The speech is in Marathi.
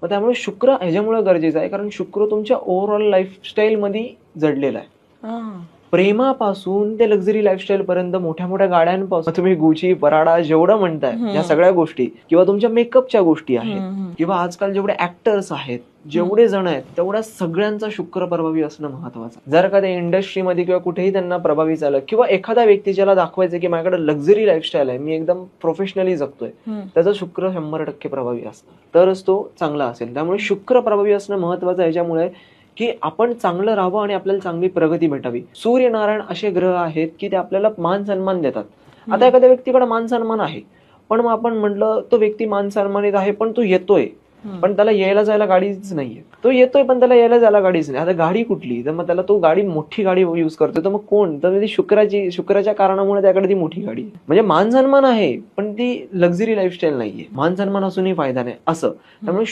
मग त्यामुळे शुक्र ह्याच्यामुळे गरजेचं आहे कारण शुक्र तुमच्या ओव्हरऑल लाईफस्टाईल मध्ये जडलेला आहे. प्रेमापासून ते लक्झरी लाईफस्टाईल पर्यंत, मोठ्या मोठ्या गाड्यांपासून तुम्ही गुची, पराडा जेवढं म्हणताय, या सगळ्या गोष्टी किंवा तुमच्या मेकअपच्या गोष्टी आहेत किंवा आजकाल जेवढे ऍक्टर्स आहेत, जेवढे जण आहेत, तेवढ्या सगळ्यांचा शुक्र प्रभावी असणं महत्वाचं. जर का ते इंडस्ट्रीमध्ये किंवा कुठेही त्यांना प्रभावी झालं किंवा एखादा व्यक्ती ज्याला दाखवायचं की माझ्याकडे लक्झरी लाईफस्टाईल आहे, मी एकदम प्रोफेशनली जगतोय, त्याचा शुक्र 100% प्रभावी असतं, तरच तो चांगला असेल. त्यामुळे शुक्र प्रभावी असणं महत्वाचं आहे, याच्यामुळे की आपण चांगलं राहावं आणि आपल्याला चांगली प्रगती भेटावी. सूर्यनारायण असे ग्रह आहेत की ते आपल्याला मान सन्मान देतात. आता एखाद्या व्यक्तीकडे मान सन्मान आहे, पण मग आपण म्हटलं तो व्यक्ती मान सन्मानित आहे पण तो येतोय, पण त्याला यायला जायला गाडीच नाहीये. तो येतोय पण त्याला यायला जायला गाडीच नाही. आता गाडी कुठली, तर मग त्याला तो गाडी मोठी गाडी युज करतोय, तर मग कोण, तर ती शुक्राच्या कारणामुळे त्याकडे ती मोठी गाडी. म्हणजे मान सन्मान आहे पण ती लक्झरी लाईफस्टाईल नाहीये. मान सन्मान असूनही फायदा नाही असं. त्यामुळे